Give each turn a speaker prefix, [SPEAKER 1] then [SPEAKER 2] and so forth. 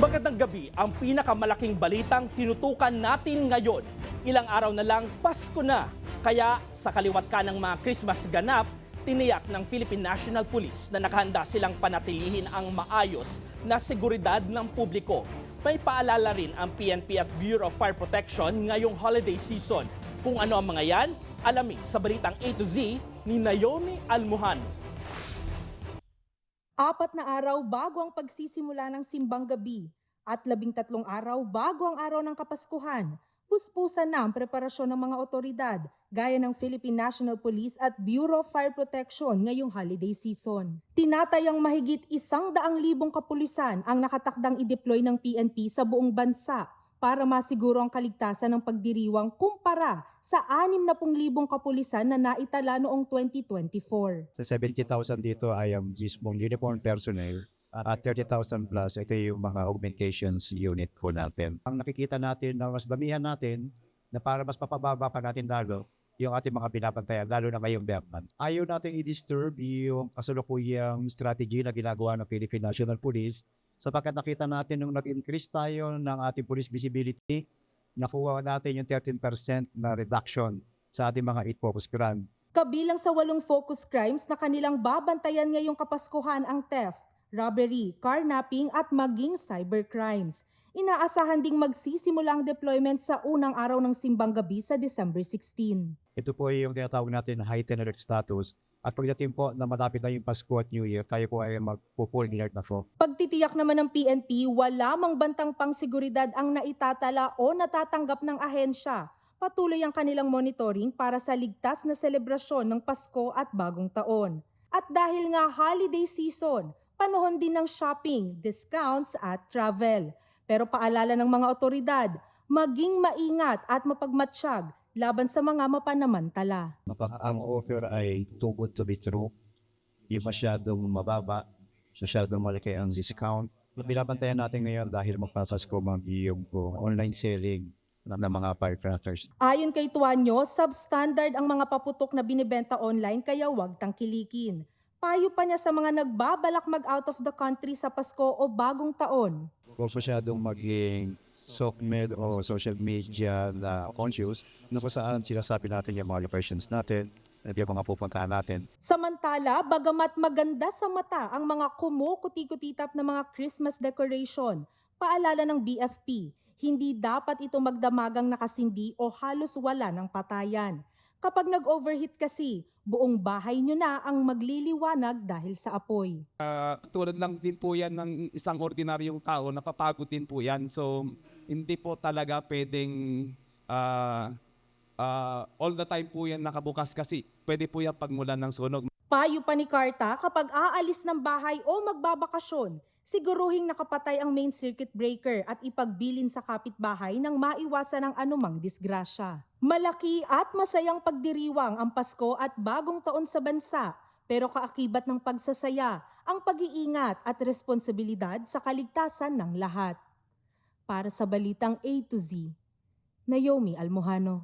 [SPEAKER 1] Magandang gabi, ang pinakamalaking balitang tinutukan natin ngayon. Ilang araw na lang, Pasko na. Kaya sa kaliwat ka ng mga Christmas ganap, tiniyak ng Philippine National Police na nakahanda silang panatilihin ang maayos na seguridad ng publiko. May paalala rin ang PNP at Bureau of Fire Protection ngayong holiday season. Kung ano ang mga yan, alamin sa balitang A to Z ni Naomi Almuhano.
[SPEAKER 2] 4 na araw bago ang pagsisimula ng simbang gabi at 13 araw bago ang araw ng Kapaskuhan, puspusan na ang preparasyon ng mga otoridad gaya ng Philippine National Police at Bureau of Fire Protection ngayong holiday season. Tinatayang mahigit 100,000 kapulisan ang nakatakdang i-deploy ng PNP sa buong bansa para masiguro ang kaligtasan ng pagdiriwang kumpara sa 60,000 kapulisan na naitala noong 2024.
[SPEAKER 3] Sa 70,000 dito ay ang mismong uniform personnel at 30,000 plus ito yung mga augmentations unit po natin. Ang nakikita natin na mas damihan natin na para mas mapababa pa natin lalo yung ating mga pinapantayan, lalo na ngayong Berman. Ayaw natin i-disturb yung kasalukuyang strategy na ginagawa ng Philippine National Police sapagkat nakita natin nung nag-increase tayo ng ating police visibility, nakuha natin yung 13% na reduction sa ating mga 8 focus crime.
[SPEAKER 2] Kabilang sa 8 focus crimes na kanilang babantayan ngayong Kapaskuhan ang theft, robbery, carnapping at maging cybercrimes. Inaasahan ding magsisimula ang deployment sa unang araw ng simbang gabi sa December 16.
[SPEAKER 3] Ito po yung tinatawag natin na heightened alert status. At pagdating po na malapit na yung Pasko at New Year, tayo po ay magpo-full alert na po.
[SPEAKER 2] Pagtitiyak naman ng PNP, wala mang bantang pangseguridad ang naitatala o natatanggap ng ahensya. Patuloy ang kanilang monitoring para sa ligtas na selebrasyon ng Pasko at Bagong Taon. At dahil nga holiday season, panahon din ng shopping, discounts at travel. Pero paalala ng mga otoridad, maging maingat at mapagmatsyag laban sa mga mapanamantala.
[SPEAKER 3] Ang offer ay too good to be true. Yung masyadong mababa, masyadong malaki ang discount. Binabantayan natin ngayon dahil magpapasko yung online selling ng mga firecrackers.
[SPEAKER 2] Ayon kay Tuanyo, substandard ang mga paputok na binibenta online kaya huwag tangkilikin. Payo pa niya sa mga nagbabalak mag-out of the country sa Pasko o Bagong Taon.
[SPEAKER 3] Huwag masyadong maging soft-med o social media na conscious na kung saan sinasabi natin yung mga locations natin at yung mga pupuntahan natin.
[SPEAKER 2] Samantala, bagamat maganda sa mata ang mga kumukuti-kutitap na mga Christmas decoration, paalala ng BFP, hindi dapat ito magdamagang nakasindi o halos wala ng patayan. Kapag nag-overheat kasi, buong bahay nyo na ang magliliwanag dahil sa apoy.
[SPEAKER 4] Tulad lang din po yan ng isang ordinaryong tao, napapagod din po yan. So, hindi po talaga pwedeng all the time po yan nakabukas kasi pwede po yan pagmulan ng sunog.
[SPEAKER 2] Payo pa ni Carta, kapag aalis ng bahay o magbabakasyon, siguruhing nakapatay ang main circuit breaker at ipagbilin sa kapitbahay nang maiwasan ang anumang disgrasya. Malaki at masayang pagdiriwang ang Pasko at Bagong Taon sa bansa, pero kaakibat ng pagsasaya ang pag-iingat at responsibilidad sa kaligtasan ng lahat. Para sa Balitang A to Z, Naomi Almuhano.